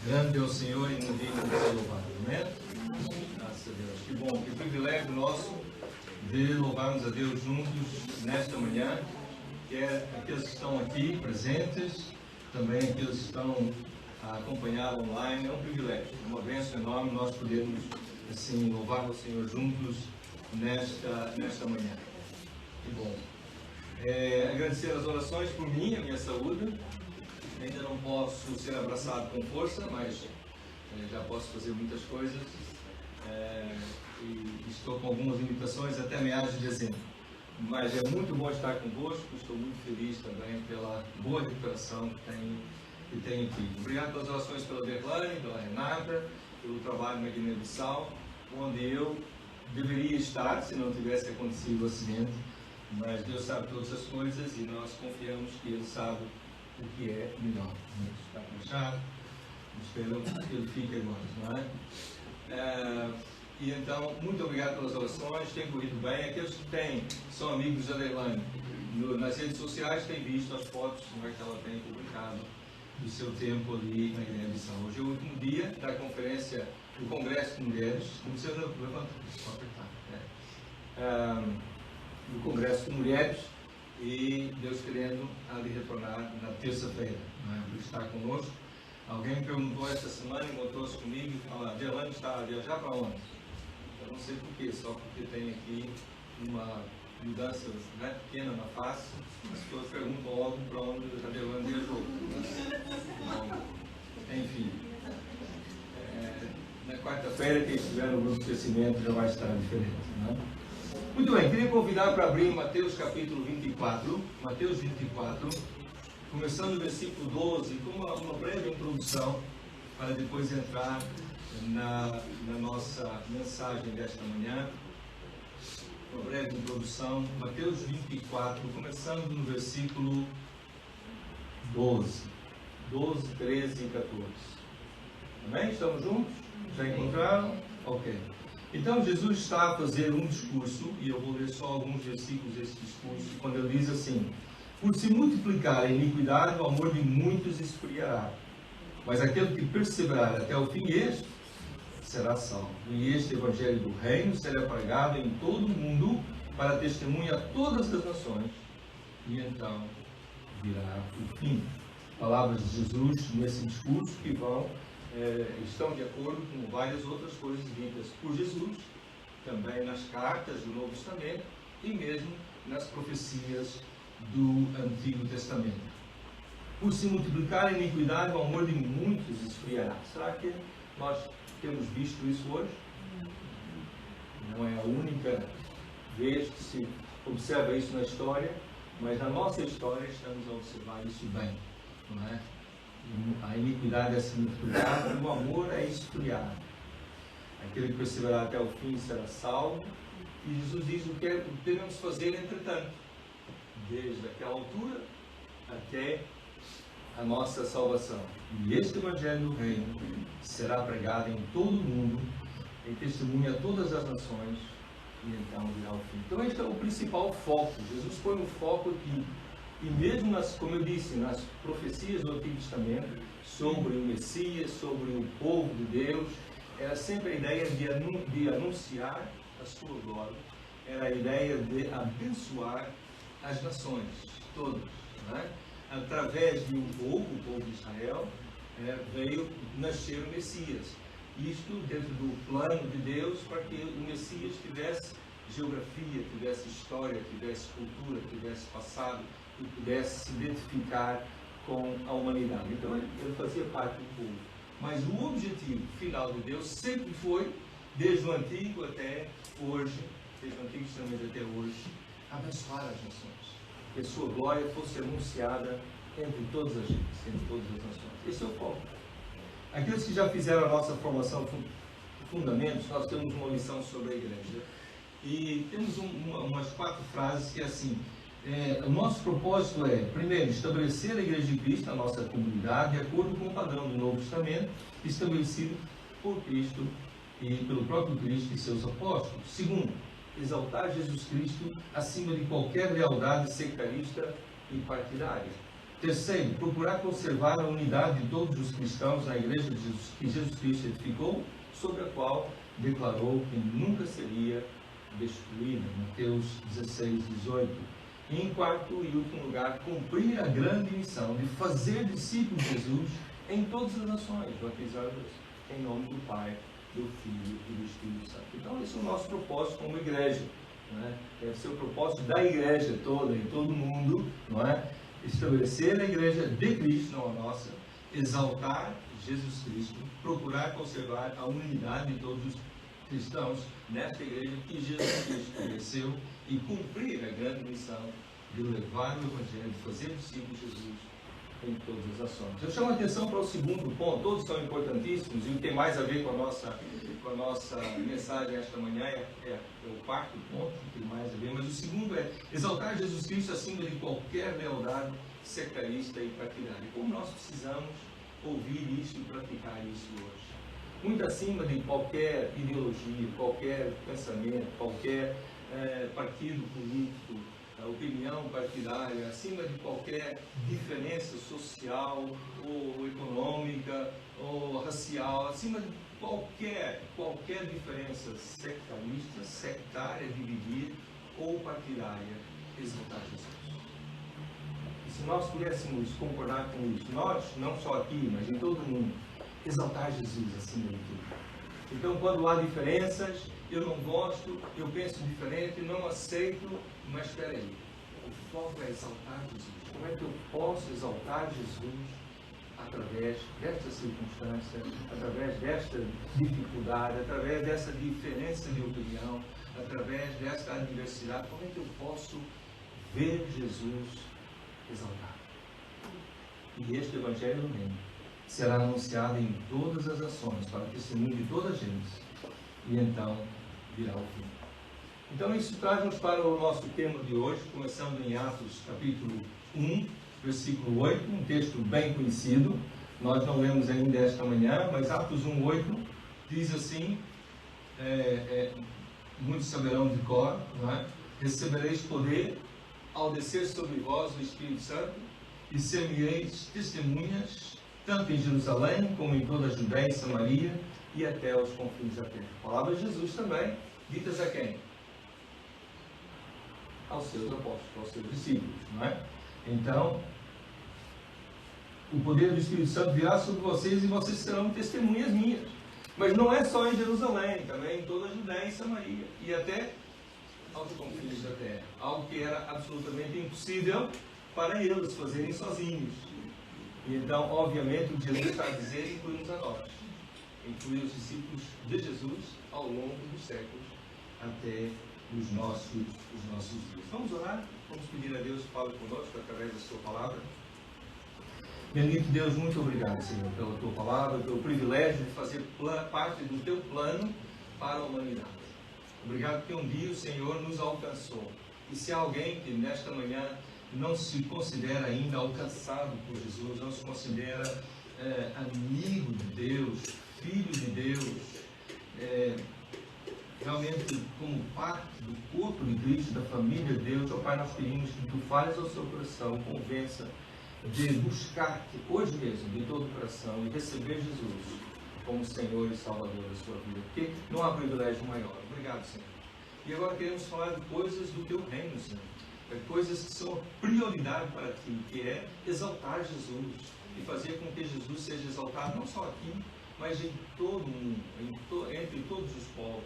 Grande é o Senhor e não digno de ser louvado. Amém? Graças a Deus. Que bom, que privilégio nosso de louvarmos a Deus juntos nesta manhã. Quer aqueles que estão aqui presentes, também aqueles que estão a acompanhar online. É um privilégio, é uma bênção enorme nós podermos assim louvar o Senhor juntos nesta manhã. Que bom. Agradecer as orações por mim, a minha saúde. Ainda não posso ser abraçado com força, mas já posso fazer muitas coisas. E estou com algumas limitações até meados de dezembro. Mas é muito bom estar convosco. Estou muito feliz também pela boa recuperação que tenho tido. Obrigado pelas orações pela Berlane, pela Renata, pelo trabalho na Guiné-Bissau, onde eu deveria estar se não tivesse acontecido o acidente. Mas Deus sabe todas as coisas e nós confiamos que Ele sabe o que é melhor. Está fechado, esperamos que Ele fique em nós, não é? E então, muito obrigado pelas orações, tem corrido bem. Aqueles que são amigos da Leilane nas redes sociais têm visto as fotos que ela tem publicado do seu tempo ali na Guiné-Bissau. Hoje é o último dia da conferência do Congresso de Mulheres. Do Congresso de Mulheres, e Deus querendo ali retornar na terça-feira, por estar conosco. Alguém me perguntou esta semana, encontrou-se comigo e falou: Delane está a viajar para onde? Eu não sei porquê, só porque tem aqui uma mudança pequena na face. As pessoas perguntam logo para onde a Delane viajou. Enfim, na quarta-feira, quem estiver no grupo de crescimento já vai estar diferente, não é? Muito bem, queria convidar para abrir Mateus capítulo 24, Mateus 24, começando no versículo 12, com uma breve introdução, para depois entrar na nossa mensagem desta manhã. Uma breve introdução, Mateus 24, começando no versículo 12, 13 e 14. Amém? Estamos juntos? Já encontraram? Ok. Então Jesus está a fazer um discurso, e eu vou ler só alguns versículos desse discurso, quando ele diz assim: por se multiplicar a iniquidade, o amor de muitos esfriará, mas aquele que perseverar até o fim, este será salvo. E este evangelho do reino será pregado em todo o mundo para testemunha a todas as nações, e então virá o fim. Palavras de Jesus nesse discurso que estão de acordo com várias outras coisas ditas por Jesus, também nas cartas do Novo Testamento e mesmo nas profecias do Antigo Testamento. Por se multiplicar a iniquidade, o amor de muitos esfriará. Será que nós temos visto isso hoje? Não é a única vez que se observa isso na história, mas na nossa história estamos a observar isso bem, não é? A iniquidade é se multiplicar e o amor é esfriar. Aquele que perseverar até o fim será salvo. E Jesus diz o que devemos fazer entretanto, desde aquela altura até a nossa salvação. E este evangelho do reino será pregado em todo o mundo, em testemunha a todas as nações, e então virá o fim. Então este é o principal foco. Jesus põe um foco aqui. E mesmo, como eu disse, nas profecias do Antigo Testamento, sobre o Messias, sobre o povo de Deus, era sempre a ideia de anunciar a sua glória, era a ideia de abençoar as nações, todas. Não é? Através de um povo, o povo de Israel, veio nascer o Messias. Isto dentro do plano de Deus, para que o Messias tivesse geografia, tivesse história, tivesse cultura, tivesse passado, e pudesse se identificar com a humanidade. Então ele fazia parte do povo. Mas o objetivo final de Deus sempre foi, desde o Antigo até hoje, desde o Antigo Testamento até hoje, abençoar as nações. Que a sua glória fosse anunciada entre todas as gentes, entre todas as nações. Esse é o foco. Aqueles que já fizeram a nossa formação de fundamentos, nós temos uma lição sobre a igreja. E temos umas 4 frases que é assim: o nosso propósito é, primeiro, estabelecer a Igreja de Cristo, a nossa comunidade, de acordo com o padrão do Novo Testamento, estabelecido por Cristo e pelo próprio Cristo e seus apóstolos. Segundo, exaltar Jesus Cristo acima de qualquer lealdade sectarista e partidária. Terceiro, procurar conservar a unidade de todos os cristãos na igreja de Jesus, que Jesus Cristo edificou, sobre a qual declarou que nunca seria destruída. Mateus 16, 18. E em quarto e último lugar, cumprir a grande missão de fazer discípulos de Jesus em todas as nações, batizá-los em nome do Pai, do Filho e do Espírito Santo. Então, esse é o nosso propósito como igreja. Não é? Deve ser o propósito da igreja toda, em todo o mundo, não é? Estabelecer a igreja de Cristo, não a nossa, exaltar Jesus Cristo, procurar conservar a unidade de todos os cristãos nesta igreja que Jesus Cristo estabeleceu e cumprir a grande missão de levar o Evangelho, de fazer discípulos de Jesus em todas as ações. Eu chamo a atenção para o segundo ponto, todos são importantíssimos e o que tem mais a ver com a nossa mensagem esta manhã é o quarto ponto, que tem mais a ver, mas o segundo é exaltar Jesus Cristo acima de qualquer lealdade sectarista e partidária. Como nós precisamos ouvir isso e praticar isso hoje? Muito acima de qualquer ideologia, qualquer pensamento, qualquer partido político, opinião partidária, acima de qualquer diferença social ou econômica ou racial, acima de qualquer diferença sectarista, sectária, dividir ou partidária, exaltar Jesus. E se nós pudéssemos concordar com isso, nós, não só aqui, mas em todo o mundo, exaltar Jesus acima de tudo. Então, quando há diferenças, eu não gosto, eu penso diferente, não aceito, mas espera aí, o foco é exaltar Jesus. Como é que eu posso exaltar Jesus através desta circunstância, através desta dificuldade, através dessa diferença de opinião, através desta adversidade? Como é que eu posso ver Jesus exaltado? E este Evangelho do Reino será anunciado em todas as ações, para testemunho de toda a gente, e então virá o fim. Então isso traz-nos para o nosso tema de hoje, começando em Atos capítulo 1, versículo 8, um texto bem conhecido, nós não lemos ainda esta manhã, mas Atos 1, 8, diz assim, muitos saberão de cor, não é? Recebereis poder ao descer sobre vós o Espírito Santo, e ser-me-eis testemunhas, tanto em Jerusalém, como em toda a Judéia e Samaria, e até aos confins da terra. Palavras de Jesus também, ditas a quem? Aos seus apóstolos, aos seus discípulos, não é? Então, o poder do Espírito Santo virá sobre vocês e vocês serão testemunhas minhas. Mas não é só em Jerusalém, também em toda a Judéia e Samaria, e até aos confins da terra. Algo que era absolutamente impossível para eles fazerem sozinhos. E então, obviamente, o que Jesus está a dizer inclui-nos a nós. Inclui os discípulos de Jesus ao longo dos séculos, até os nossos dias. Vamos orar? Vamos pedir a Deus que fale conosco através da sua palavra. Bendito Deus, muito obrigado, Senhor, pela tua palavra, pelo privilégio de fazer parte do teu plano para a humanidade. Obrigado porque um dia o Senhor nos alcançou. E se há alguém que nesta manhã não se considera ainda alcançado por Jesus, não se considera amigo de Deus, filho de Deus, realmente como parte do corpo de Cristo, da família de Deus, ó Pai, nós pedimos que Tu fales ao seu coração, convença de buscar-te hoje mesmo, de todo o coração, e receber Jesus como Senhor e Salvador da sua vida, porque não há privilégio maior. Obrigado, Senhor. E agora queremos falar de coisas do Teu reino, Senhor. Coisas que são prioridade para Ti, que é exaltar Jesus e fazer com que Jesus seja exaltado não só aqui, mas em todo o mundo, entre todos os povos,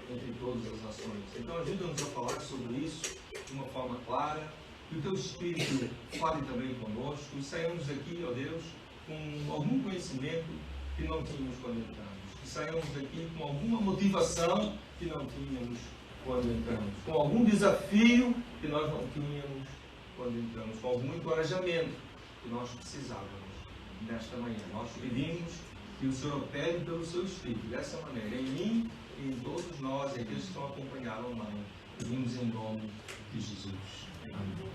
entre todas as nações. Então ajuda-nos a falar sobre isso de uma forma clara, que o Teu Espírito fale também conosco e saímos daqui, ó Deus, com algum conhecimento que não tínhamos quando entramos, que saímos daqui com alguma motivação que não tínhamos quando entramos, com algum desafio que nós não tínhamos quando entramos, com algum encorajamento que nós precisávamos nesta manhã. Nós pedimos que o Senhor opere pelo seu Espírito dessa maneira, em mim e em todos nós, e aqueles que estão acompanhando online. Pedimos em nome de Jesus. Amém.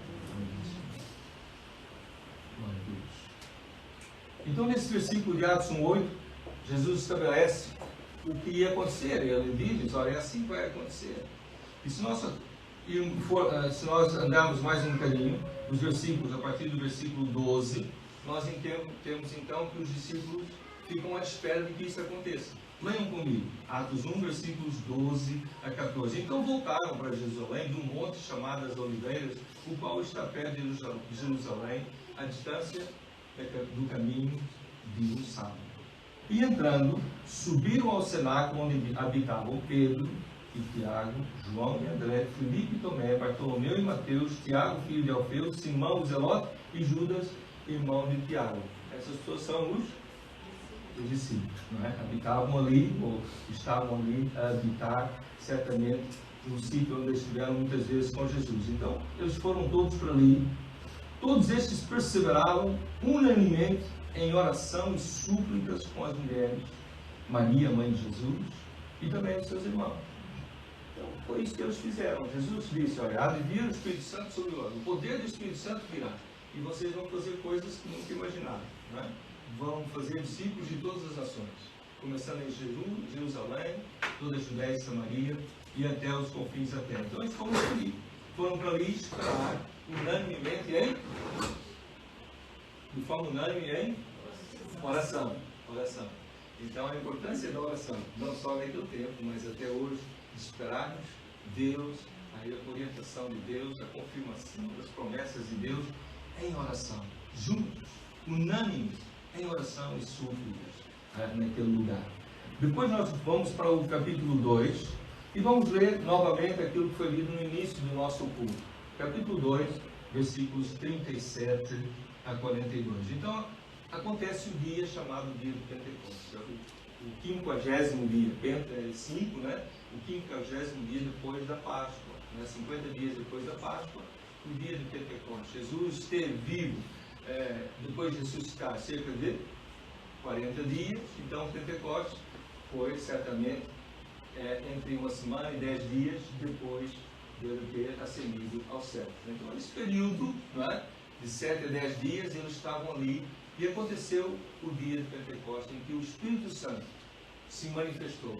Então, nesse versículo de Atos 1:8, Jesus estabelece o que ia acontecer. E ele diz, olha, é assim que vai acontecer. E se nós E se nós andarmos mais um bocadinho, os versículos, a partir do versículo 12, nós temos então que os discípulos ficam à espera de que isso aconteça. Leiam comigo, Atos 1, versículos 12 a 14. Então voltaram para Jerusalém, de um monte chamado as Oliveiras, o qual está perto de Jerusalém, à distância do caminho de um sábado. E entrando, subiram ao cenáculo onde habitavam Pedro e Tiago, João e André, Filipe e Tomé, Bartolomeu e Mateus, Tiago, filho de Alfeu, Simão o Zelote e Judas, irmão de Tiago. Essas pessoas são os discípulos, não é? Habitavam ali, ou estavam ali a habitar, certamente, no sítio onde estiveram muitas vezes com Jesus. Então, eles foram todos para ali. Todos estes perseveravam unanimemente em oração e súplicas com as mulheres, Maria, mãe de Jesus, e também os seus irmãos. Então, foi isso que eles fizeram. Jesus disse, olha, há de vir o Espírito Santo sobre nós. O poder do Espírito Santo virá. E vocês vão fazer coisas que nunca imaginaram, não é? Vão fazer discípulos de todas as nações, começando em Jerusalém, toda a Judéia e Samaria, e até os confins da terra. Então, eles foram para ali esperar unanimemente de forma unânime em oração. Então, a importância da oração, não só naquele tempo, mas até hoje, esperarmos Deus, a orientação de Deus, a confirmação das promessas de Deus em oração, juntos, unânimes, em oração e súplicas naquele lugar. Depois nós vamos para o capítulo 2 e vamos ler novamente aquilo que foi lido no início do nosso culto. Capítulo 2, versículos 37 a 42. Então, acontece o dia chamado dia de Pentecostes, o 50º dia, Penta é 5, né? O 50º dia depois da Páscoa, né? 50 dias depois da Páscoa, o dia de Pentecostes. Jesus esteve vivo depois de ressuscitar cerca de 40 dias, então Pentecostes foi certamente entre uma semana e 10 dias depois de ele ter ascendido ao céu. Então, nesse período, não é, de 7 a 10 dias, eles estavam ali e aconteceu o dia de Pentecostes, em que o Espírito Santo se manifestou.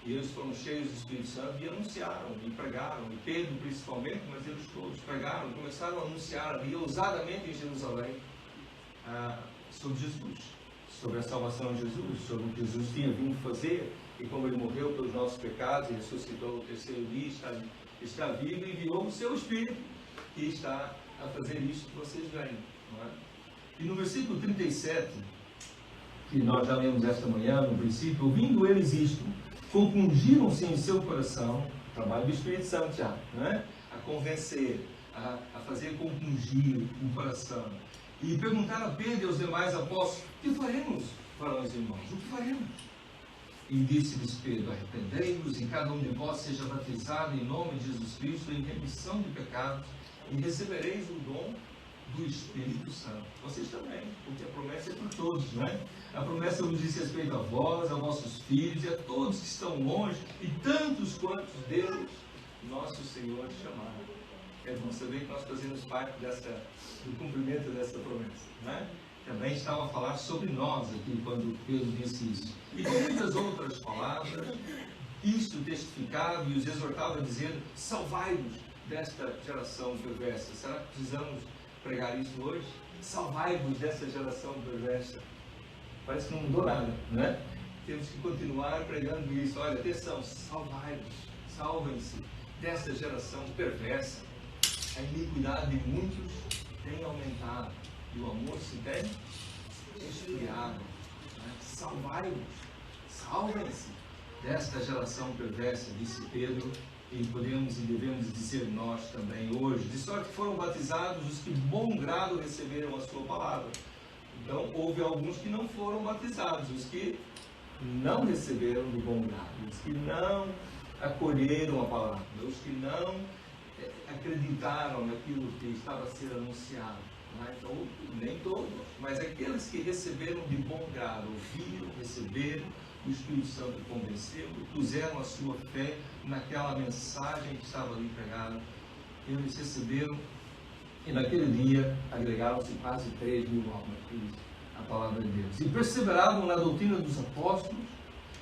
E eles foram cheios do Espírito Santo e anunciaram, e pregaram, e Pedro principalmente, mas eles todos pregaram, começaram a anunciar ali ousadamente em Jerusalém sobre Jesus, sobre a salvação de Jesus, sobre o que Jesus tinha vindo fazer, e como ele morreu pelos nossos pecados e ressuscitou no terceiro dia, está vivo e enviou o seu Espírito, que está a fazer isso que vocês veem. Não é? E no versículo 37, que nós já lemos esta manhã, no princípio, ouvindo eles isto, compungiram-se em seu coração, o trabalho do Espírito Santo já, não é? A convencer, a fazer compungir o coração. E perguntaram a Pedro e aos demais apóstolos, o que faremos, varões e irmãos? O que faremos? E disse-lhes Pedro, arrependei-vos e cada um de vós seja batizado em nome de Jesus Cristo em remissão de pecados e recebereis o dom do Espírito Santo. Vocês também, porque a promessa é por todos, não é? A promessa nos diz respeito a vós, a vossos filhos e a todos que estão longe e tantos quantos Deus, nosso Senhor, chamaram. É bom saber que nós fazemos parte do cumprimento dessa promessa, não é? Também estava a falar sobre nós aqui quando Pedro disse isso. E com muitas outras palavras, isto testificava e os exortava a dizer, salvai-vos desta geração perversa. Será que precisamos pregar isso hoje? Salvai-vos dessa geração perversa. Parece que não mudou nada, não é? Temos que continuar pregando isso. Olha, atenção, salvai-vos, salvem-se dessa geração perversa. A iniquidade de muitos tem aumentado e o amor se tem esfriado. Né? Salvai-vos, salvem-se desta geração perversa, disse Pedro, e podemos e devemos dizer nós também hoje, de sorte que foram batizados os que de bom grado receberam a sua palavra. Então, houve alguns que não foram batizados, os que não receberam de bom grado, os que não acolheram a palavra, os que não acreditaram naquilo que estava a ser anunciado. Então, nem todos, mas aqueles que receberam de bom grado, ouviram, receberam, o Espírito Santo convenceu, puseram a sua fé naquela mensagem que estava ali pregada, eles receberam, e naquele dia agregaram-se quase 3.000 almas, a palavra de Deus, e perseveravam na doutrina dos apóstolos,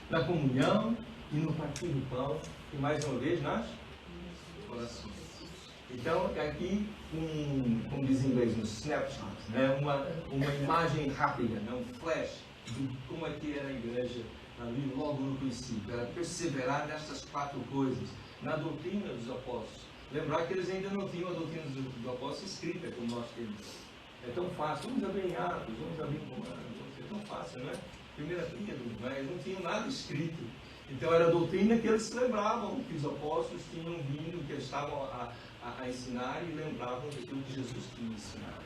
na comunhão e no partir do pão, e mais uma vez nas orações. Então, aqui, como diz em inglês, um snapshot, né? uma imagem rápida, né? Um flash de como é que era a igreja ali logo no princípio. Era perseverar nestas 4 coisas, na doutrina dos apóstolos. Lembrar que eles ainda não tinham a doutrina dos apóstolos escrita como nós temos. É tão fácil, vamos abrir em Atos, vamos abrir em Romanos, é tão fácil, não é? Primeira Pedro, mas eles não tinham nada escrito. Então era a doutrina que eles se lembravam, que os apóstolos tinham vindo, que eles estavam a ensinar e lembravam daquilo que Jesus tinha ensinado.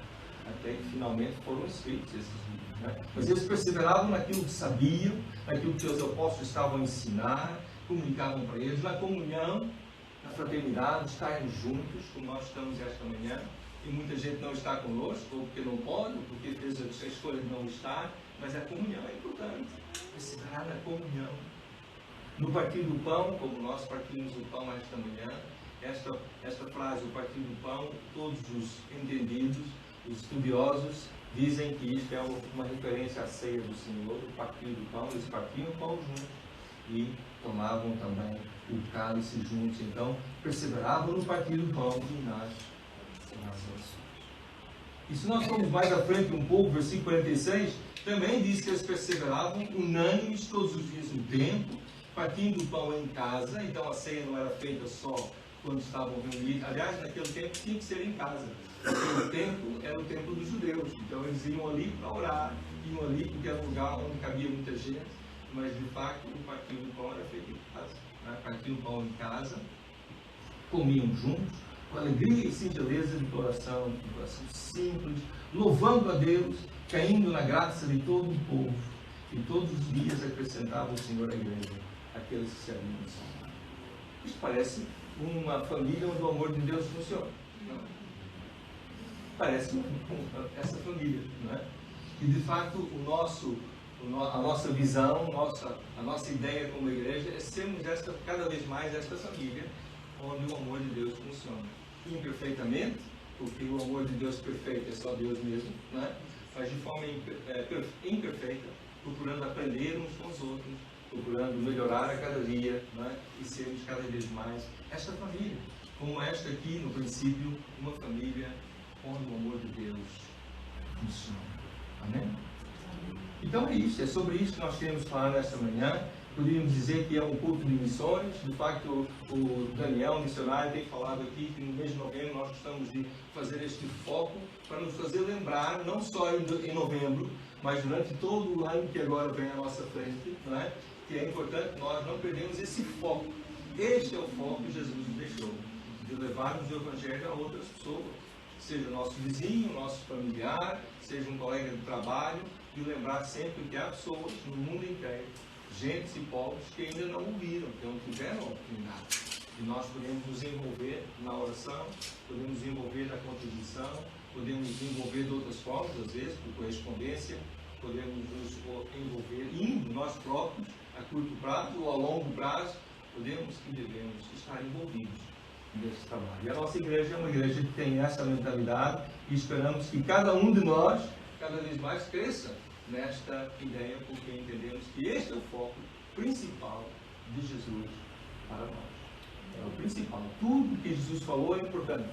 Até que finalmente foram escritos esses livros, né? Mas eles perseveravam naquilo que sabiam, naquilo que os apóstolos estavam a ensinar, comunicavam para eles, na comunhão, na fraternidade, estarem juntos, como nós estamos esta manhã. E muita gente não está conosco, ou porque não pode, ou porque fez a escolha de não estar, mas a comunhão é importante. Perseverar na comunhão. No partir do pão, como nós partimos o pão esta manhã, esta frase, o partir do pão, todos os entendidos, os estudiosos, dizem que isto é uma referência à ceia do Senhor, o partir do pão. Eles partiam o pão juntos e tomavam também o cálice juntos. Então, perseveravam no partir do pão e nas orações. E se nós formos mais à frente um pouco, versículo 46, também diz que eles perseveravam unânimes todos os dias no templo, partindo o pão em casa. Então a ceia não era feita só quando estavam reunidos. Aliás, naquele tempo tinha que ser em casa. O templo era o templo dos judeus. Então eles iam ali para orar, iam ali porque era um lugar onde cabia muita gente. Mas de fato o partir do pão era feito em casa. Né? Partiam o pão em casa, comiam juntos, com alegria e singeleza de coração simples, louvando a Deus, caindo na graça de todo o povo. E todos os dias acrescentava o Senhor à igreja aqueles que se haviam salvado. Isso parece uma família onde o amor de Deus funciona. Não? Parece essa família. Não é? E de fato a nossa visão, a nossa ideia como igreja é sermos cada vez mais esta família onde o amor de Deus funciona. Imperfeitamente, porque o amor de Deus perfeito é só Deus mesmo, não é? Mas de forma imperfeita, procurando aprender uns com os outros, procurando melhorar a cada dia, não é? E sermos cada vez mais esta família, como esta aqui no princípio, uma família onde o amor de Deus funciona. Amém? Então é isso, é sobre isso que nós queremos falar nesta manhã. Poderíamos dizer que é um culto de missões. De facto, o Daniel, missionário, tem falado aqui que no mês de novembro nós gostamos de fazer este foco para nos fazer lembrar, não só em novembro, mas durante todo o ano que agora vem à nossa frente, não é? Que é importante nós não perdermos esse foco. Este é o foco que Jesus nos deixou, de levarmos o Evangelho a outras pessoas, seja nosso vizinho, nosso familiar, seja um colega de trabalho, e lembrar sempre que há pessoas no mundo inteiro, gentes e povos que ainda não ouviram, que não tiveram a oportunidade. E nós podemos nos envolver na oração, podemos nos envolver na contribuição, podemos nos envolver de outras formas, às vezes, por correspondência, podemos nos envolver indo nós próprios, a curto prazo ou a longo prazo, podemos e devemos estar envolvidos nesse trabalho. E a nossa igreja é uma igreja que tem essa mentalidade e esperamos que cada um de nós, cada vez mais, cresça nesta ideia, porque entendemos que este é o foco principal de Jesus para nós. É o principal. Tudo que Jesus falou é importante,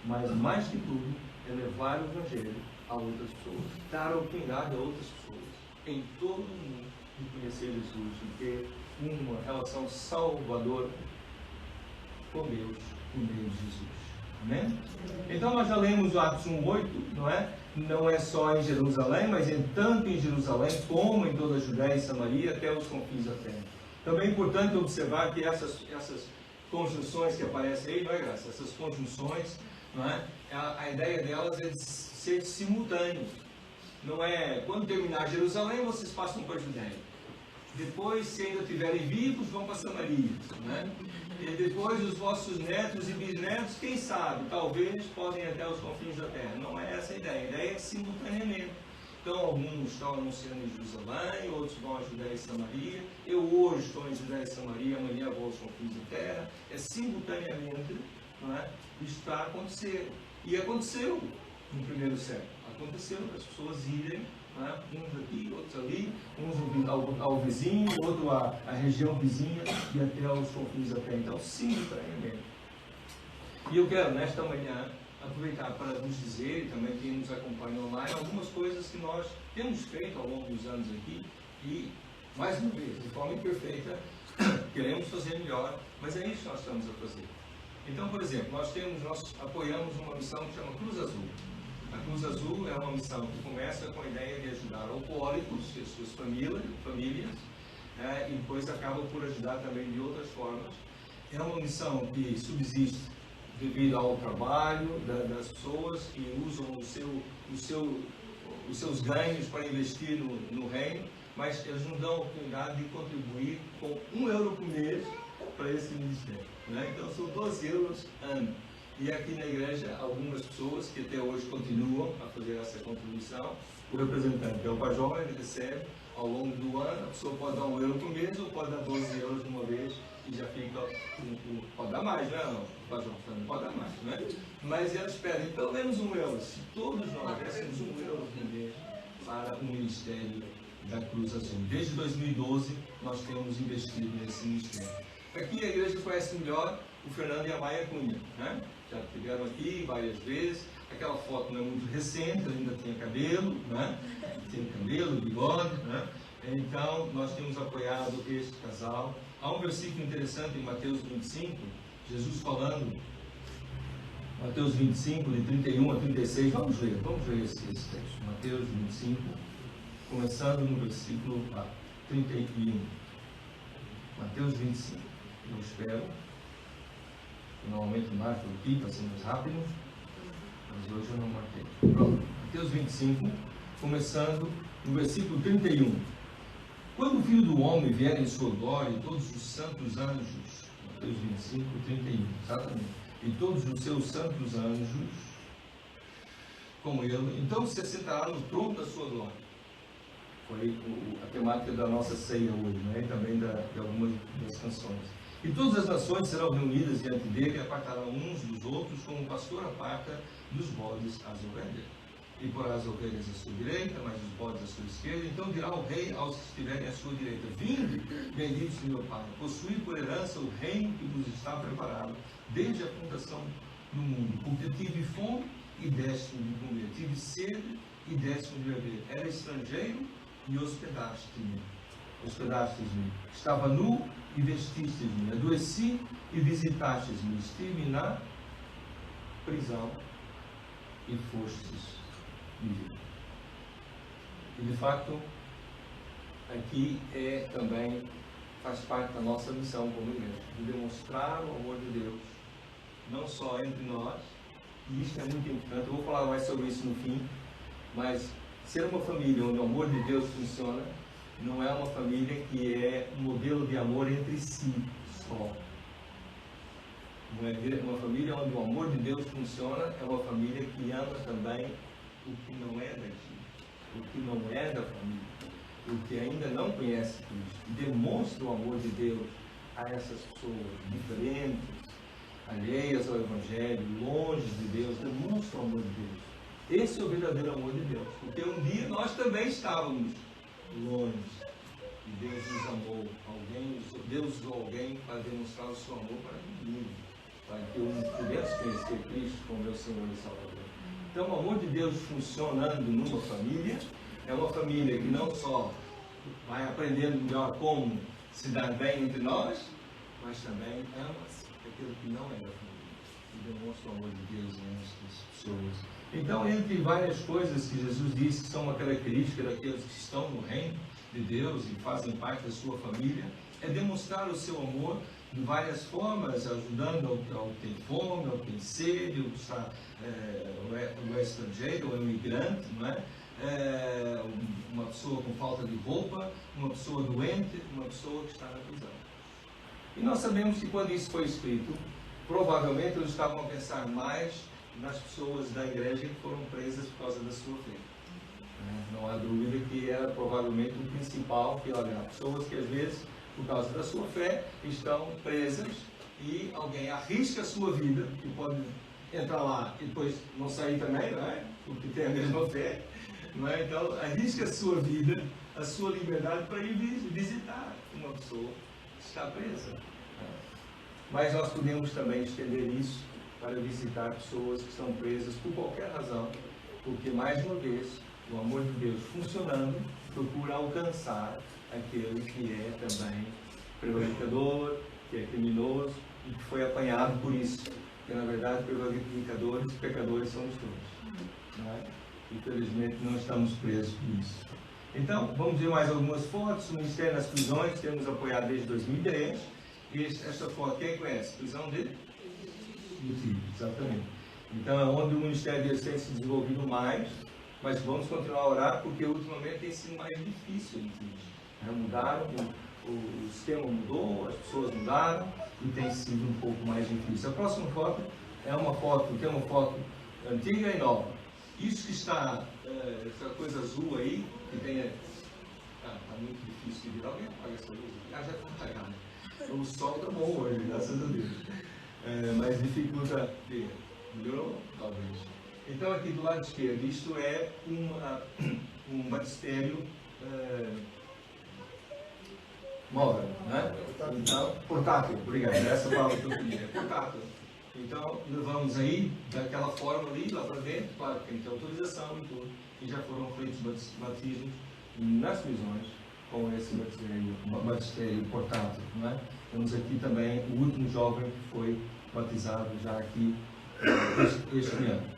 mas mais que tudo é levar o Evangelho a outras pessoas, dar a oportunidade a outras pessoas em todo o mundo de conhecer Jesus e ter uma relação salvadora com Deus por meio de Jesus. Amém? Então nós já lemos o Atos 1:8, não é? Não é só em Jerusalém, mas tanto em Jerusalém como em toda a Judéia e Samaria até os confins da terra. Também é importante observar que essas conjunções que aparecem aí, não é, Graça? Essas conjunções, não é? A ideia delas é de ser simultâneo. Não é, quando terminar Jerusalém, vocês passam para a Judéia. Depois, se ainda estiverem vivos, vão para Samaria, né? E depois os vossos netos e bisnetos, quem sabe, talvez podem ir até os confins da terra. Não é essa a ideia é simultaneamente. Então alguns estão anunciando em Jerusalém, outros vão a Judéia e Samaria. Eu hoje estou em Judéia e Samaria, amanhã vou aos confins da terra. É simultaneamente, não é? Isso está a acontecer. E aconteceu no primeiro século. Aconteceu as pessoas irem, né? Uns aqui, outros ali, uns ao vizinho, outro à região vizinha e até aos confins da terra. Então, simultaneamente. E eu quero, nesta manhã, aproveitar para vos dizer, e também quem nos acompanha online, algumas coisas que nós temos feito ao longo dos anos aqui e, mais uma vez, de forma imperfeita, queremos fazer melhor, mas é isso que nós estamos a fazer. Então, por exemplo, nós apoiamos uma missão que chama Cruz Azul. A Cruz Azul é uma missão que começa com a ideia de ajudar alcoólicos e as suas famílias, e depois acaba por ajudar também de outras formas. É uma missão que subsiste devido ao trabalho das pessoas que usam os seus ganhos para investir no reino, mas eles nos dão a oportunidade de contribuir com €1 por mês para esse ministério, né? Então são 12 euros ano. E aqui na igreja, algumas pessoas que até hoje continuam a fazer essa contribuição, o representante, que é o Pajó, ele recebe ao longo do ano, a pessoa pode dar €1 por mês ou pode dar 12 euros de uma vez e já fica, pode dar mais, né? O Pajó também pode dar mais, né? Mas eles pedem pelo menos €1. Se todos nós dessemos €1 por mês para o ministério da Cruz Azul. Desde 2012 nós temos investido nesse ministério. Aqui a igreja conhece melhor o Fernando e a Maia Cunha, né? Já estiveram aqui várias vezes. Aquela foto não é muito recente, ainda tinha cabelo, né? Tinha cabelo, bigode, né? Então nós temos apoiado este casal. Há um versículo interessante em Mateus 25, Jesus falando, Mateus 25, de 31 a 36, vamos ver esse texto. Mateus 25, começando no versículo 31. Mateus 25. Eu espero. Eu normalmente marco aqui para ser mais rápido, mas hoje eu não marquei. Pronto. Mateus 25, começando no versículo 31. Quando o Filho do Homem vier em sua glória e todos os santos anjos, Mateus 25, 31, exatamente, e todos os seus santos anjos com ele, então se assentará no trono da sua glória. Foi a temática da nossa ceia hoje, né? E também de algumas das canções. E todas as nações serão reunidas diante dele e apartarão uns dos outros, como o pastor aparta dos bodes as ovelhas. E porá as ovelhas à sua direita, mas os bodes à sua esquerda. Então dirá o rei aos que estiverem à sua direita: Vinde, benditos de meu Pai, possuí por herança o reino que vos está preparado desde a fundação do mundo. Porque tive fome e deste-me de comer, tive sede e deste-me de beber. Era estrangeiro e hospedaste-me. Estava nu e vestistes-me. Adoeci e visitastes-me. Estive na prisão e fostes me ver. E de facto, aqui também faz parte da nossa missão como igreja, de demonstrar o amor de Deus, não só entre nós, e isto é muito importante. Eu vou falar mais sobre isso no fim, mas ser uma família onde o amor de Deus funciona não é uma família que é um modelo de amor entre si só. Uma família onde o amor de Deus funciona é uma família que ama também o que não é daqui, o que não é da família, o que ainda não conhece Cristo, e demonstra o amor de Deus a essas pessoas diferentes, alheias ao Evangelho, longe de Deus, demonstra o amor de Deus. Esse é o verdadeiro amor de Deus, porque um dia nós também estávamos longe e Deus nos amou. Deus usou alguém para demonstrar o seu amor para mim, para que eu pudesse conhecer Cristo como meu Senhor e Salvador. Então, o amor de Deus funcionando numa família é uma família que não só vai aprendendo melhor como se dar bem entre nós, mas também ama aquilo que não é da família e demonstra o amor de Deus nestas pessoas. Então, entre várias coisas que Jesus disse que são uma característica daqueles que estão no reino de Deus e fazem parte da sua família, é demonstrar o seu amor de várias formas, ajudando ao que tem fome, ao que tem sede, o estrangeiro, o imigrante, não é? Uma pessoa com falta de roupa, uma pessoa doente, uma pessoa que está na prisão. E nós sabemos que quando isso foi escrito, provavelmente eles estavam a pensar mais nas pessoas da igreja que foram presas por causa da sua fé. Não há dúvida que era provavelmente o principal filargar. Pessoas que às vezes, por causa da sua fé, estão presas e alguém arrisca a sua vida, que pode entrar lá e depois não sair também, não é? Porque tem a mesma fé, não é? Então, arrisca a sua vida, a sua liberdade para ir visitar uma pessoa que está presa. Mas nós podemos também estender isso para visitar pessoas que estão presas por qualquer razão, porque, mais uma vez, o amor de Deus funcionando procura alcançar aquele que é também prevaricador, que é criminoso e que foi apanhado por isso. Porque, na verdade, prevaricadores, pecadores somos todos. Não é? Infelizmente, não estamos presos por isso. Então, vamos ver mais algumas fotos. O Ministério das Prisões, temos apoiado desde 2010. Esta foto, quem conhece? Prisão de Tigre, exatamente. Então, é onde o Ministério de Deus tem se desenvolvido mais, mas vamos continuar a orar, porque ultimamente tem sido mais difícil em Tigre. Mudaram, o sistema mudou, as pessoas mudaram, e tem sido um pouco mais difícil. A próxima foto é uma foto, tem uma foto antiga e nova. Isso que está, essa coisa azul aí, que tem... está muito difícil de ver. Alguém apaga essa luz? Já está apagada. O sol está bom hoje, graças a Deus. Mas dificulta ver. Melhorou? Talvez. Então, aqui do lado esquerdo, isto é um batistério móvel, né? Então, portátil, obrigado. Essa palavra que eu queria, é portátil. Então, levamos aí, daquela forma ali, lá para dentro, claro que tem que ter autorização e tudo, e já foram feitos batismos nas prisões com esse batistério portátil, não é? Temos aqui também o último jovem que foi batizado já aqui este ano.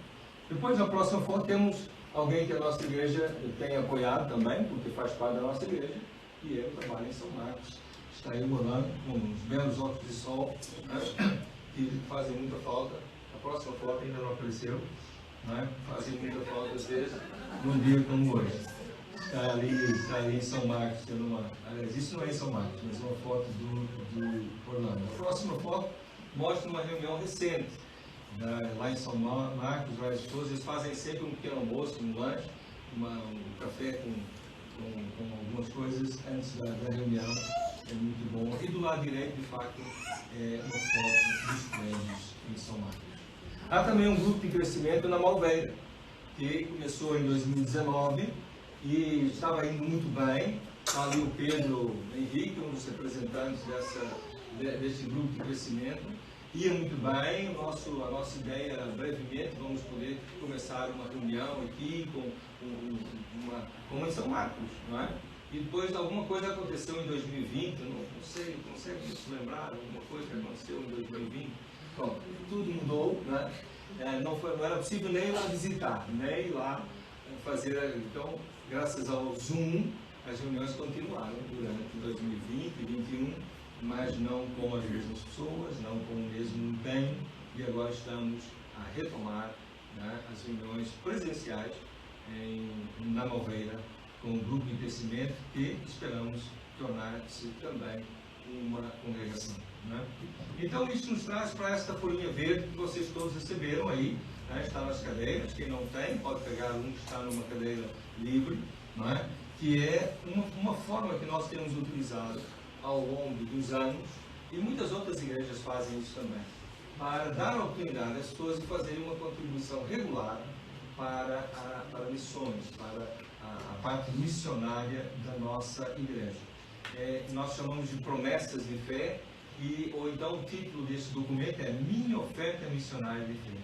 Depois, na próxima foto, temos alguém que a nossa igreja tem apoiado também, porque faz parte da nossa igreja, e é o trabalho em São Marcos. Está aí morando com uns belos óculos de sol, né? Que fazem muita falta. A próxima foto ainda não apareceu, né? Fazem muita falta às vezes, num dia como hoje. Está ali em São Marcos, tendo uma... Aliás, isso não é em São Marcos, mas uma foto do Orlando. A próxima foto mostra uma reunião recente. Lá em São Marcos, várias pessoas, eles fazem sempre um pequeno almoço, um lanche, um café com algumas coisas antes da reunião. É muito bom. E do lado direito, de fato, é uma foto dos prédios em São Marcos. Há também um grupo de crescimento na Malveira, que começou em 2019 e estava indo muito bem. Está ali o Pedro Henrique, um dos representantes desse grupo de crescimento. Ia muito bem, a nossa ideia, brevemente, vamos poder começar uma reunião aqui com em São Marcos, não é? E depois alguma coisa aconteceu em 2020, não sei, consegue se lembrar alguma coisa que aconteceu em 2020? Bom, tudo mudou, né? Não era possível nem ir lá visitar, nem ir lá fazer. Então, graças ao Zoom, as reuniões continuaram durante 2020 e 2021, mas não com as mesmas pessoas, não com o mesmo empenho, e agora estamos a retomar, né, as reuniões presenciais na Malveira, com um grupo de crescimento que esperamos tornar-se também uma congregação. Né? Então, isso nos traz para esta folhinha verde que vocês todos receberam aí, né? Está nas cadeiras. Quem não tem, pode pegar um que está numa cadeira livre, não é? Que é uma forma que nós temos utilizado ao longo dos anos, e muitas outras igrejas fazem isso também, para dar a oportunidade às pessoas de fazerem uma contribuição regular para missões, para a parte missionária da nossa igreja. Nós chamamos de promessas de fé, ou então o título desse documento é Minha Oferta Missionária de Fé.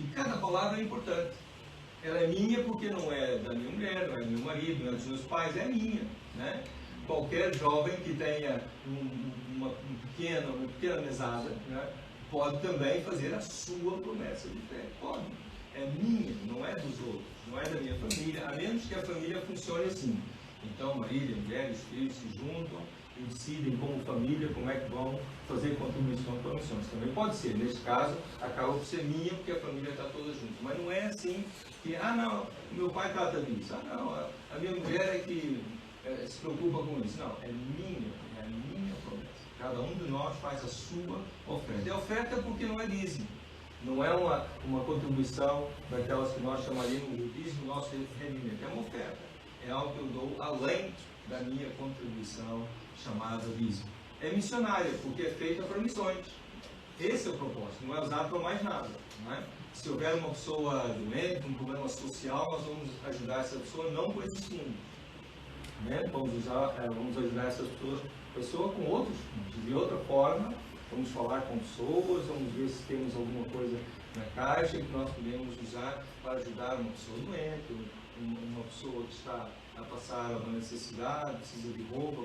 E cada palavra é importante. Ela é minha porque não é da minha mulher, não é do meu marido, não é dos meus pais, é minha, né? Qualquer jovem que tenha uma pequena mesada, né, pode também fazer a sua promessa de fé. Pode. É minha, não é dos outros, não é da minha família, a menos que a família funcione assim. Então, marido, mulher, os filhos se juntam e decidem como família como é que vão fazer contribuição para missões. Também pode ser. Neste caso, acaba por ser minha porque a família está toda junto. Mas não é assim que, não, meu pai trata disso. Não, a minha mulher é que se preocupa com isso. Não, é a minha promessa. Cada um de nós faz a sua oferta. É oferta porque não é dízimo. Não é uma contribuição daquelas que nós chamaríamos de dízimo, nosso rendimento. É uma oferta. É algo que eu dou além da minha contribuição chamada dízimo. É missionária, porque é feita para missões. Esse é o propósito, não é usado para mais nada. Não é? Se houver uma pessoa doente, um problema social, nós vamos ajudar essa pessoa não com esses fundos. Né? Vamos ajudar essa pessoa com outros fundos, de outra forma, vamos falar com pessoas, vamos ver se temos alguma coisa na caixa que nós podemos usar para ajudar uma pessoa doente, uma pessoa que está a passar uma necessidade, precisa de roupa,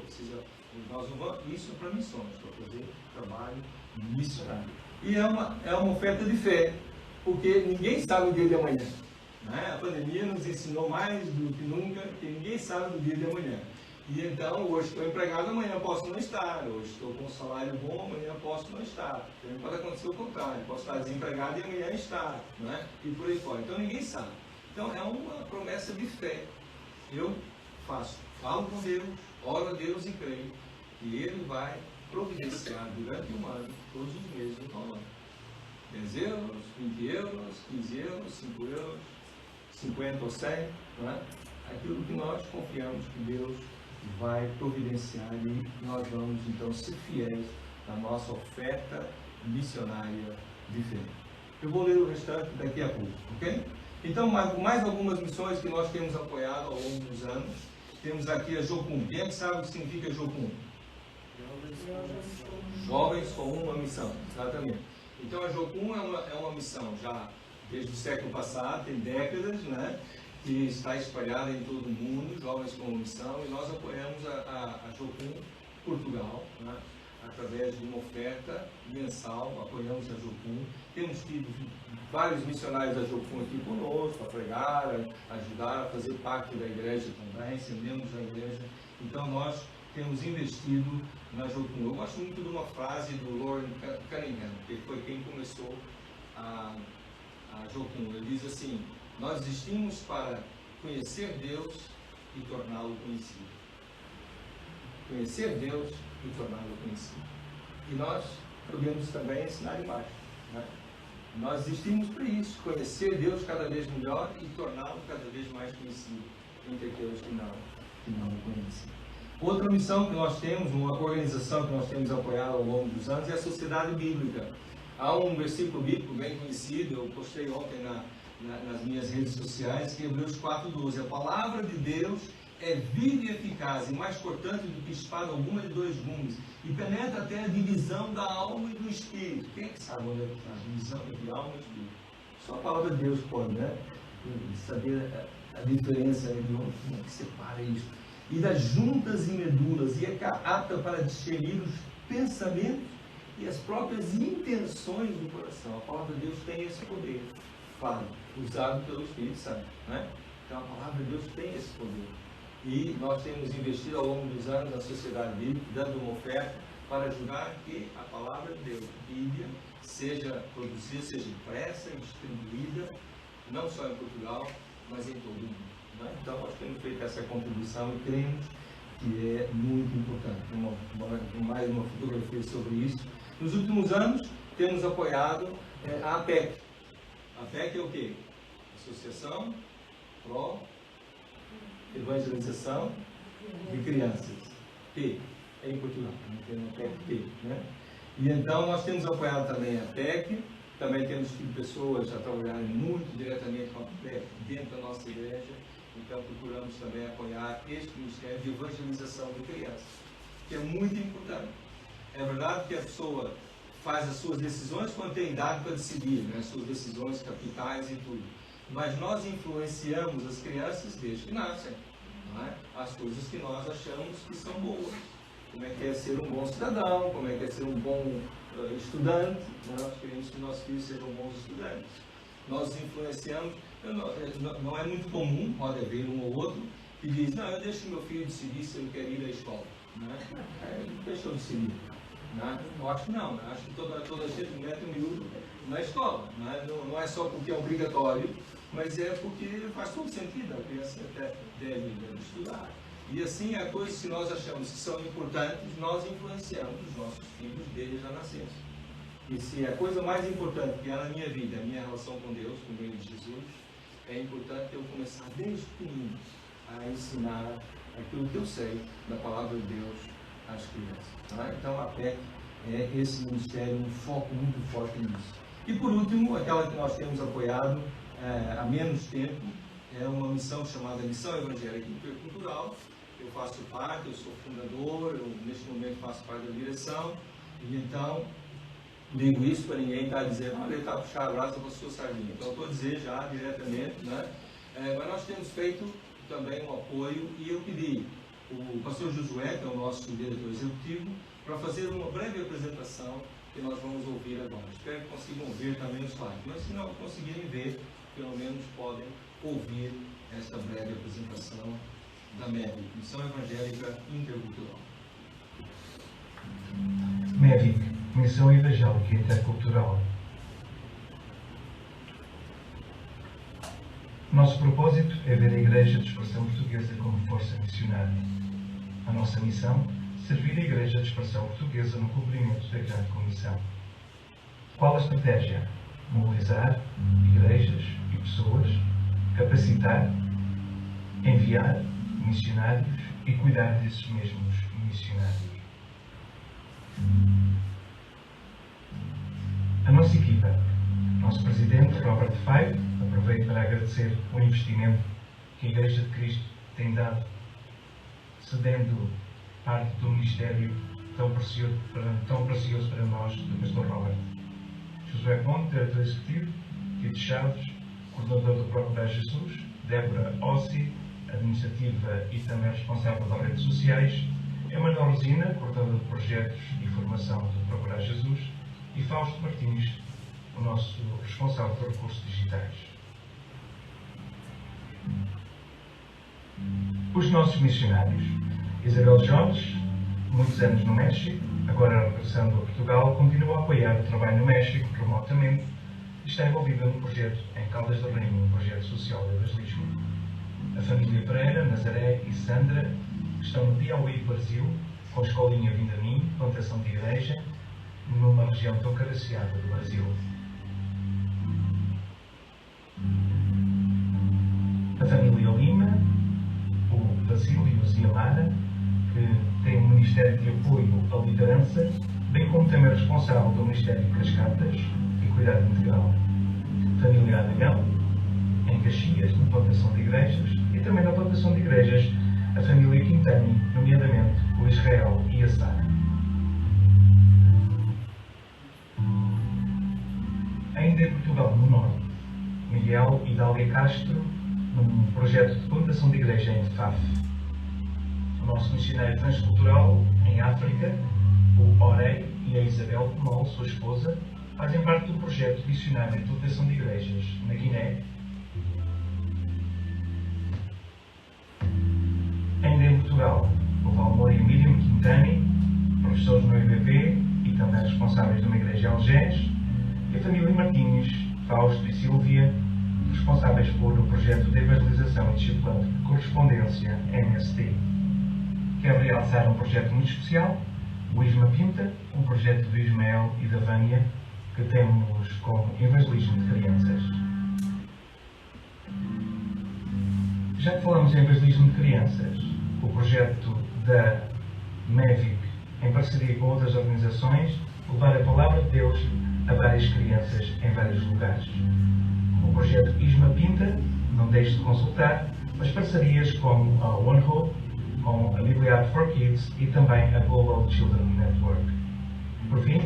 nós não vamos, isso é para missões, para fazer trabalho missionário. E é uma oferta de fé, porque ninguém sabe o dia de amanhã. Né? A pandemia nos ensinou mais do que nunca que ninguém sabe do dia de amanhã. E então, hoje estou empregado, amanhã posso não estar. Hoje estou com um salário bom, amanhã posso não estar. Também pode acontecer o contrário, posso estar desempregado e amanhã estar. Né? E por aí fora. Então, ninguém sabe. Então, é uma promessa de fé. Eu falo com Deus, oro a Deus e creio que Ele vai providenciar durante um ano, todos os meses, um valor. 10 euros, 20 euros, 15 euros, 5 euros, 50 ou 100, não é? Aquilo que nós confiamos que Deus vai providenciar e nós vamos então ser fiéis na nossa oferta missionária de fé. Eu vou ler o restante daqui a pouco, ok? Então, mais algumas missões que nós temos apoiado ao longo dos anos. Temos aqui a Jocum. Quem é que sabe o que significa Jocum? Jovens com uma missão, exatamente. Então a Jocum é uma missão já desde o século passado, tem décadas, né? Que está espalhada em todo o mundo, Jovens com uma Missão, e nós apoiamos a Jocum Portugal, né? Através de uma oferta mensal, apoiamos a Jocum. Temos tido vários missionários da Jocum aqui conosco, a pregar, a ajudar a fazer parte da igreja também, ser membros da igreja. Então nós temos investido na Jocum. Eu gosto muito de uma frase do Lord Cunningham, que foi quem começou a Jocum. Ele diz assim: nós existimos para conhecer Deus e torná-lo conhecido. Conhecer Deus e torná-lo conhecido. E nós podemos também ensinar embaixo, né? Nós existimos para isso, conhecer Deus cada vez melhor e torná-lo cada vez mais conhecido entre aqueles que não o conhecem. Outra missão que nós temos, uma organização que nós temos apoiado ao longo dos anos é a Sociedade Bíblica. Há um versículo bíblico bem conhecido, eu postei ontem nas minhas redes sociais, que é Hebreus 4:12. A palavra de Deus é viva e eficaz e mais cortante do que espada alguma de 2 gumes e penetra até a divisão da alma e do espírito. Quem é que sabe onde é que está a divisão de alma e espírito? Só a palavra de Deus pode, né? Saber a diferença entre como é que separa isso. E das juntas e medulas, e é apta para discernir os pensamentos e as próprias intenções do coração. A palavra de Deus tem esse poder, usado pelo Espírito Santo, né? Então a palavra de Deus tem esse poder. E nós temos investido ao longo dos anos na Sociedade Bíblica, dando uma oferta para ajudar que a palavra de Deus, a Bíblia, seja produzida, seja impressa e distribuída, não só em Portugal, mas em todo o mundo. Né? Então nós temos feito essa contribuição e cremos que é muito importante. Mais uma fotografia sobre isso. Nos últimos anos temos apoiado a APEC. A APEC é o quê? Associação Pro Evangelização de Crianças. P, é em Portugal, tem uma PEC P, né? E então nós temos apoiado também a PEC, também temos tido pessoas a trabalharem muito diretamente com a PEC dentro da nossa igreja, então procuramos também apoiar este Ministério de Evangelização de Crianças, que é muito importante. É verdade que a pessoa faz as suas decisões quando tem idade para decidir, né? As suas decisões capitais e tudo. Mas nós influenciamos as crianças desde que nascem, não é? As coisas que nós achamos que são boas. Como é que é ser um bom cidadão, como é que é ser um bom estudante, né? Nós queremos que nossos filhos sejam bons estudantes. Nós influenciamos, não é muito comum, pode haver um ou outro, que diz: não, eu deixo meu filho decidir se ele quer ir à escola. Né? Deixa eu decidir. Né? Eu acho que não, né? Acho que toda gente mete um miúdo na escola. Né? Não é só porque é obrigatório, mas é porque faz todo sentido, a criança até deve estudar. E assim, as coisas que nós achamos que são importantes, nós influenciamos os nossos filhos desde a nascença. E se a coisa mais importante que há na minha vida, a minha relação com Deus, com o meio de Jesus, é importante eu começar desde pequenino a ensinar aquilo que eu sei da palavra de Deus às crianças. Tá? Então a PEC é esse ministério, um foco muito forte nisso. E por último, aquela que nós temos apoiado há menos tempo, é uma missão chamada Missão Evangélica Intercultural. Eu faço parte, eu sou fundador, eu neste momento faço parte da direção, e então digo isso para ninguém estar dizendo, olha, ele está puxando a brasa para a sua sardinha. Então, estou a dizer já diretamente, né? Mas nós temos feito também um apoio e eu pedi o pastor Josué, que é o nosso diretor executivo, para fazer uma breve apresentação que nós vamos ouvir agora. Espero que consigam ver também os slides, mas se não conseguirem ver, pelo menos podem ouvir esta breve apresentação da MEV, Missão Evangélica Intercultural. MEVIC, Missão Evangélica Intercultural. Nosso propósito é ver a Igreja de Expressão Portuguesa como força missionária. A nossa missão, servir a Igreja de Expressão Portuguesa no cumprimento da Grande Comissão. Qual a estratégia? Mobilizar igrejas e pessoas, capacitar, enviar missionários e cuidar desses mesmos missionários. A nossa equipa, nosso presidente Robert Five, aproveito para agradecer o investimento que a Igreja de Cristo tem dado, cedendo parte do ministério tão precioso para nós, do pastor Robert. Josué Ponte, diretor executivo, Tito Chaves, coordenador do Procurar Jesus, Débora Ossi, administrativa e também responsável das redes sociais, Emanuel Rosina, coordenador de projetos e formação do Procurar Jesus, e Fausto Martins, o nosso responsável por recursos digitais. Os nossos missionários. Isabel Jorge, muitos anos no México, agora regressando a Portugal, continua a apoiar o trabalho no México remotamente e está envolvida no projeto em Caldas do Rainho, um projeto social de evangelismo. A família Pereira, Nazaré e Sandra estão no Piauí, Brasil, com a escolinha Vinda a Mim, plantação de igreja, numa região tão carenciada do Brasil. A família Lima, o Basílio e a Mara, que tem um Ministério de Apoio à Liderança, bem como também responsável do Ministério de Cascatas e Cuidado Integral. Família Adagão, em Caxias, na plantação de igrejas, e também na plantação de igrejas, a família Quintani, nomeadamente o Israel e a Sara. Ainda em Portugal, no Norte, Miguel e Dália Castro, num projeto de plantação de igreja em Faf. O nosso missionário transcultural, em África, o Orei e a Isabel Pomol, sua esposa, fazem parte do projeto missionário de plantação de igrejas na Guiné. Ainda em Portugal, o Valmor e Miriam Quintani, professores no IBP e também responsáveis de uma igreja em Algés, e a família Martins, Fausto e Silvia, responsáveis por o projeto de evangelização e discipulado de correspondência MST. Quero realçar um projeto muito especial, o Isma Pinta, um projeto do Ismael e da Vânia, que temos como evangelismo de crianças. Já que falamos em evangelismo de crianças, o projeto da MEVIC, em parceria com outras organizações, levar a palavra de Deus a várias crianças em vários lugares. O projeto Isma Pinta, não deixe de consultar, as parcerias como a One Hope, com a Bibliad for Kids e também a Global Children Network. Por fim,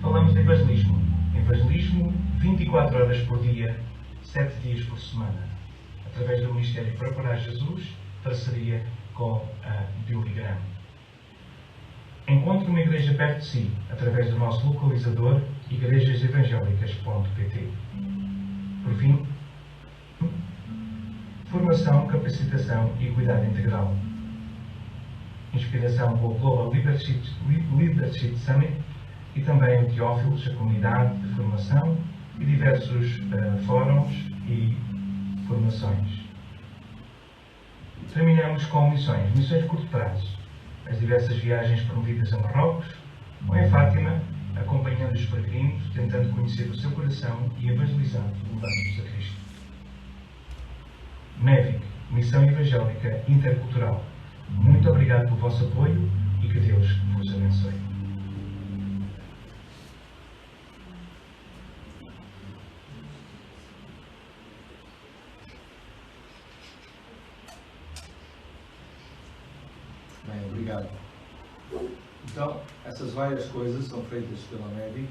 falamos de evangelismo. Evangelismo 24 horas por dia, 7 dias por semana, através do Ministério Procurar Jesus, parceria com a Billy-Graham. Encontre uma igreja perto de si, através do nosso localizador igrejasevangélicas.pt. Por fim, formação, capacitação e cuidado integral. Inspiração com o Global Leadership Summit e também o Teófilos, a comunidade de formação e diversos fóruns e formações. Terminamos com missões de curto prazo. As diversas viagens promovidas a Marrocos ou em Fátima, acompanhando os peregrinos, tentando conhecer o seu coração e evangelizando, levando-os a Cristo. MEVIC, Missão Evangélica Intercultural. Muito obrigado pelo vosso apoio e que Deus vos abençoe. Bem, obrigado. Então, essas várias coisas são feitas pela MEVIC.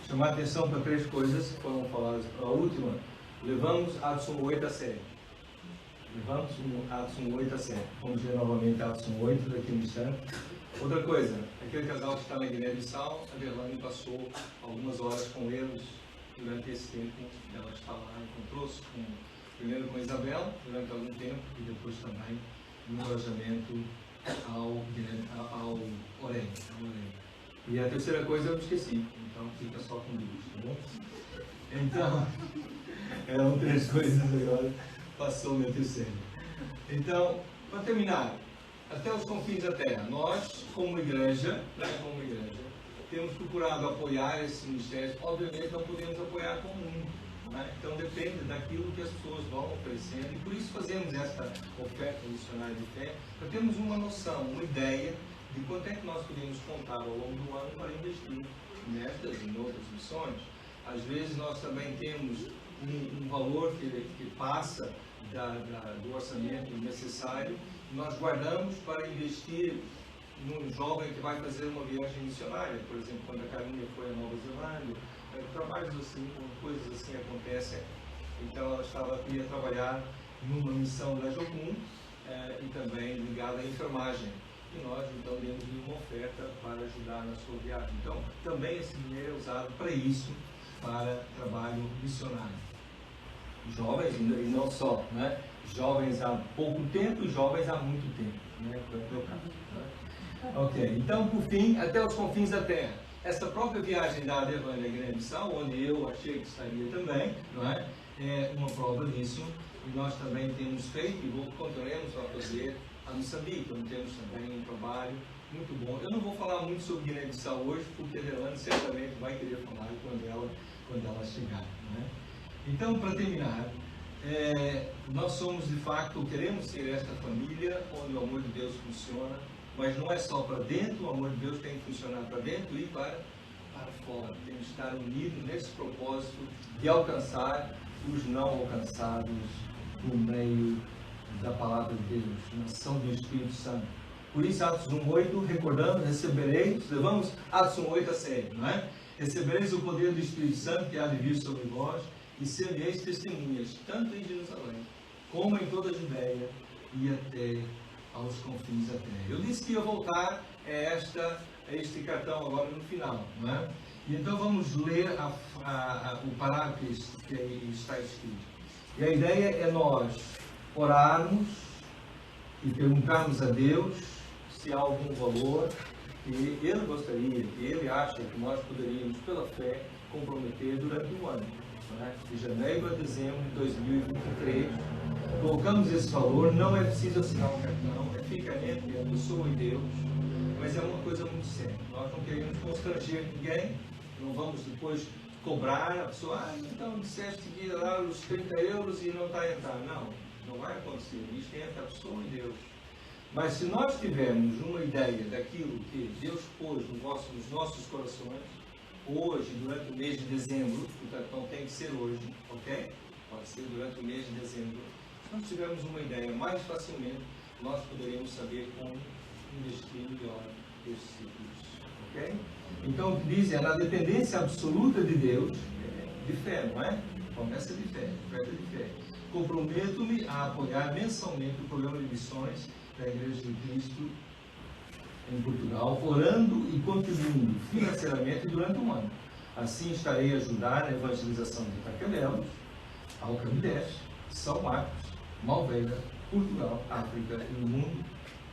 Chamar a atenção para 3 coisas que foram faladas. A última, levamos Atos 1:8 a sério. Levamos Atos 1:8 a sério. Vamos ver novamente Atos 1:8 daqui a um instante. Outra coisa, aquele casal que está na Guiné-Bissau, a Verlane passou algumas horas com eles durante esse tempo. Ela está lá, encontrou-se primeiro com Isabel durante algum tempo e depois também no alojamento ao Orem. E a terceira coisa eu me esqueci, então fica só com 2, tá bom? Então, eram 3 coisas agora, passou o meu terceiro. Então, para terminar, até os confins da terra, nós, como igreja, temos procurado apoiar esses ministérios. Obviamente não podemos apoiar com um, né? Então depende daquilo que as pessoas vão oferecendo, e por isso fazemos esta oferta missionária de fé, para termos uma noção, uma ideia de quanto é que nós podemos contar ao longo do ano para investir nestas e em outras missões. Às vezes nós também temos um valor que passa do orçamento necessário, nós guardamos para investir num jovem que vai fazer uma viagem missionária. Por exemplo, quando a Carminha foi a Nova Zelândia, trabalhos assim, coisas assim acontecem. Então ela queria trabalhar numa missão da Jocum e também ligada à enfermagem. E nós então demos uma oferta para ajudar na sua viagem. Então também esse dinheiro é usado para isso, para trabalho missionário. Jovens, e não só, né? Jovens há pouco tempo e jovens há muito tempo, né? Ok, então por fim, até os confins da terra. Essa própria viagem da Aderlândia à Guiné-Bissau, onde eu achei que estaria também, não é? É uma prova disso. E nós também temos feito e continuaremos a fazer a Moçambique, onde temos também um trabalho muito bom. Eu não vou falar muito sobre Guiné-Bissau hoje, porque a Aderlândia certamente vai querer falar quando ela chegar, não é? Então, para terminar, nós somos de facto, queremos ser esta família onde o amor de Deus funciona, mas não é só para dentro, o amor de Deus tem que funcionar para dentro e para fora. Tem que estar unido nesse propósito de alcançar os não alcançados por meio da palavra de Deus, na ação do Espírito Santo. Por isso, Atos 1:8, recordando, recebereis, levamos Atos 1:8 a sério, não é? Recebereis o poder do Espírito Santo que há de vir sobre vós, e sereis testemunhas, tanto em Jerusalém, como em toda a Judéia e até aos confins da terra. Eu disse que ia voltar a este cartão agora no final, não é? E então vamos ler o parágrafo que está escrito. E a ideia é nós orarmos e perguntarmos a Deus se há algum valor que Ele gostaria, que Ele acha que nós poderíamos, pela fé, comprometer durante o ano. De janeiro a dezembro de 2023, colocamos esse valor. Não é preciso assinar um cartão, fica entre a pessoa e Deus, mas é uma coisa muito séria. Nós não queremos constranger ninguém, não vamos depois cobrar a pessoa, então disseste que ia dar os 30 euros e não está a entrar. Não vai acontecer, isto é entre a pessoa e Deus. Mas se nós tivermos uma ideia daquilo que Deus pôs nos nossos corações, hoje, durante o mês de dezembro, portanto não tem que ser hoje, ok? Pode ser durante o mês de dezembro. Se nós tivermos uma ideia, mais facilmente nós poderíamos saber como investir melhor esses recursos, ok? Então o que diz é na dependência absoluta de Deus, de fé, não é? Promessa de fé, oferta de fé. Comprometo-me a apoiar mensalmente o programa de missões da Igreja de Cristo em Portugal, orando e contribuindo financeiramente durante um ano. Assim estarei a ajudar na evangelização de Itaquelelos, Alcamidés, São Marcos, Malveira, Portugal, África e o mundo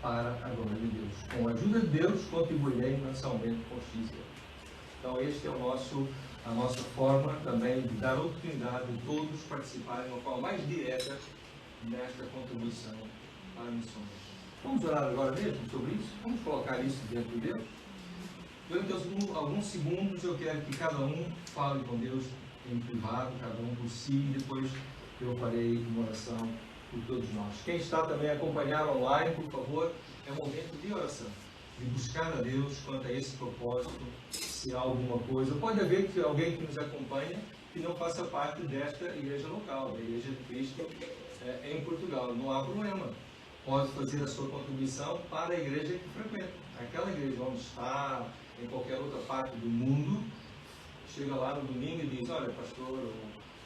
para a glória de Deus. Com a ajuda de Deus, contribuirei mensalmente com X. Então, esta é a nossa forma também de dar oportunidade de todos participarem de uma forma mais direta nesta contribuição para missões. Vamos orar agora mesmo sobre isso? Vamos colocar isso diante de Deus? Durante alguns segundos eu quero que cada um fale com Deus em privado, cada um por si, e depois eu farei uma oração por todos nós. Quem está também a acompanhar online, por favor, é um momento de oração, de buscar a Deus quanto a esse propósito, se há alguma coisa. Pode haver que alguém que nos acompanha que não faça parte desta igreja local, da Igreja de Cristo em Portugal. Não há problema. Pode fazer a sua contribuição para a igreja que frequenta. Aquela igreja onde está, em qualquer outra parte do mundo, chega lá no domingo e diz: olha, pastor, ou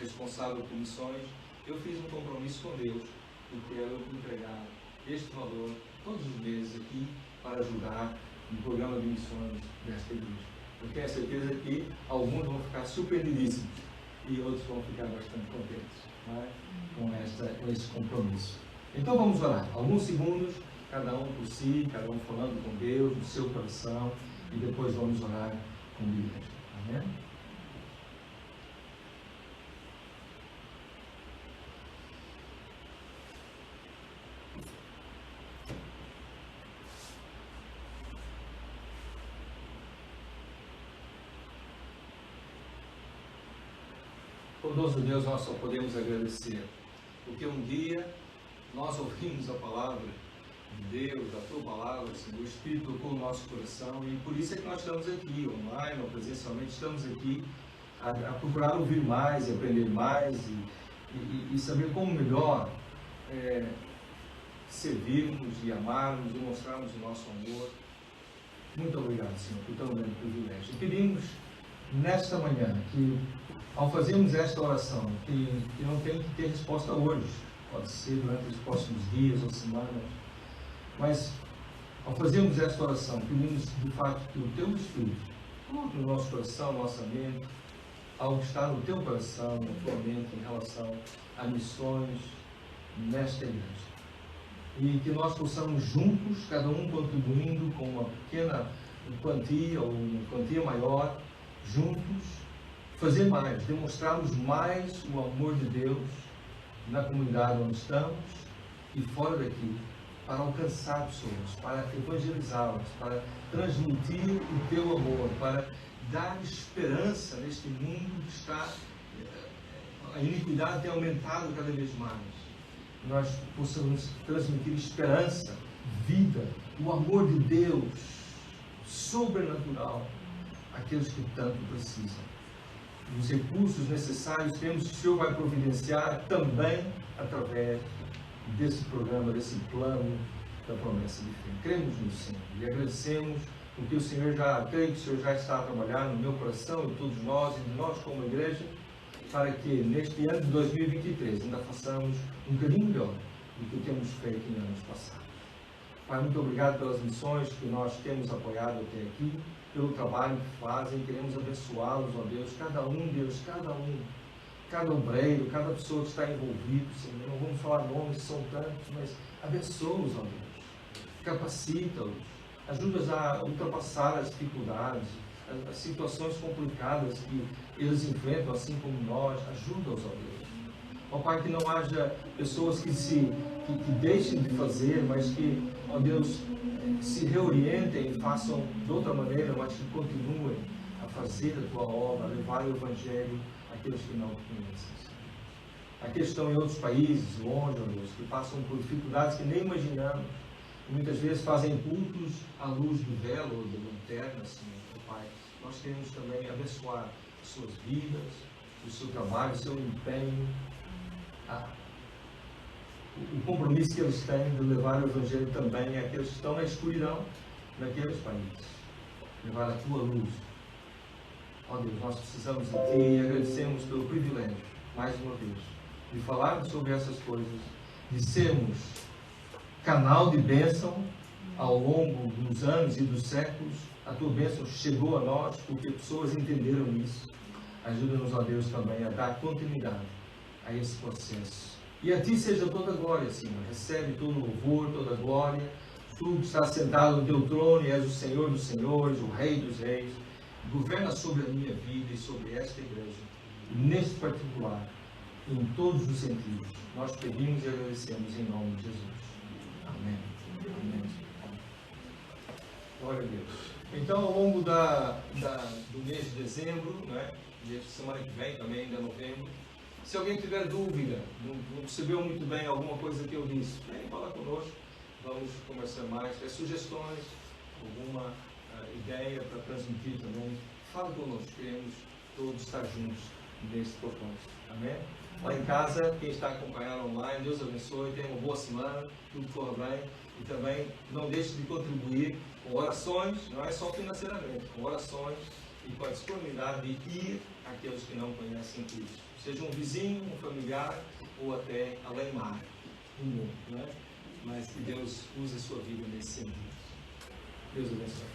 responsável por missões, eu fiz um compromisso com Deus e quero entregar este valor todos os meses aqui para ajudar no programa de missões desta igreja. Eu tenho a certeza que alguns vão ficar surpreendidíssimos e outros vão ficar bastante contentes, né, com esse compromisso. Então vamos orar, alguns segundos, cada um por si, cada um falando com Deus, no seu coração, e depois vamos orar com a igreja. Amém? Bondoso Deus, nós só podemos agradecer, porque um dia nós ouvimos a palavra de Deus, a Tua palavra, Senhor, o Espírito tocou o nosso coração, e por isso é que nós estamos aqui, online ou presencialmente, estamos aqui a procurar ouvir mais e aprender mais e saber como melhor servirmos e amarmos e mostrarmos o nosso amor. Muito obrigado, Senhor, por tão grande privilégio. E pedimos nesta manhã que, ao fazermos esta oração, que não tem que ter resposta hoje, pode ser durante os próximos dias ou semanas, mas ao fazermos esta oração, pedimos de fato que o Teu Espírito coloque no nosso coração, nossa mente, algo que está no Teu coração, na Tua mente, em relação a missões nesta igreja. E que nós possamos juntos, cada um contribuindo com uma pequena quantia ou uma quantia maior, juntos, fazer mais, demonstrarmos mais o amor de Deus na comunidade onde estamos e fora daqui, para alcançar pessoas, para evangelizá-las, para transmitir o Teu amor, para dar esperança neste mundo que está, a iniquidade tem aumentado cada vez mais. Nós possamos transmitir esperança, vida, o amor de Deus sobrenatural àqueles que tanto precisam. Os recursos necessários temos, o Senhor vai providenciar também através desse programa, desse plano da promessa de fé. Cremos no Senhor e agradecemos porque o Senhor creio que o Senhor já está a trabalhar no meu coração e todos nós, e de nós como igreja, para que neste ano de 2023 ainda façamos um bocadinho melhor do que temos feito em anos passados. Pai, muito obrigado pelas missões que nós temos apoiado até aqui, pelo trabalho que fazem, queremos abençoá-los, ó Deus, cada um, cada obreiro, cada pessoa que está envolvido, Senhor, não vamos falar nomes, são tantos, mas abençoa-os, ó Deus, capacita-os, ajuda-os a ultrapassar as dificuldades, as situações complicadas que eles enfrentam, assim como nós, ajuda-os, ó Deus. Ó Pai, que não haja pessoas que deixem de fazer, mas que, ó Deus, se reorientem e façam de outra maneira, mas que continuem a fazer a Tua obra, a levar o Evangelho àqueles que não te conhecem. Aqueles que estão em outros países, longe, ó Deus, que passam por dificuldades que nem imaginamos, e muitas vezes fazem cultos à luz do velo ou da lanterna, Senhor, ó Pai. Nós queremos também abençoar as suas vidas, o seu trabalho, o seu empenho, o compromisso que eles têm de levar o Evangelho também àqueles que estão na escuridão naqueles países. Levar a Tua luz. Ó Deus, nós precisamos de Ti e agradecemos pelo privilégio, mais uma vez, de falarmos sobre essas coisas, de sermos canal de bênção ao longo dos anos e dos séculos. A Tua bênção chegou a nós porque pessoas entenderam isso. Ajuda-nos, ó Deus, também a dar continuidade a esse processo. E a Ti seja toda a glória, Senhor. Recebe todo o louvor, toda a glória. Tu que estás sentado no Teu trono e és o Senhor dos senhores, o Rei dos reis. Governa sobre a minha vida e sobre esta igreja. E neste particular, em todos os sentidos, nós pedimos e agradecemos em nome de Jesus. Amém. Amém. Glória a Deus. Então, ao longo do mês de dezembro, né, e semana que vem também, ainda novembro, se alguém tiver dúvida, não percebeu muito bem alguma coisa que eu disse, vem falar conosco, vamos conversar mais, sugestões, alguma ideia para transmitir também, fala conosco, queremos todos estar juntos nesse propósito. Amém? Lá em casa, quem está acompanhando online, Deus abençoe, tenha uma boa semana, tudo corra bem E também não deixe de contribuir com orações, não é só financeiramente, com orações e com a disponibilidade de ir àqueles que não conhecem Cristo. Seja um vizinho, um familiar ou até além mar do mundo, né? Mas que Deus use a sua vida nesse sentido. Deus abençoe.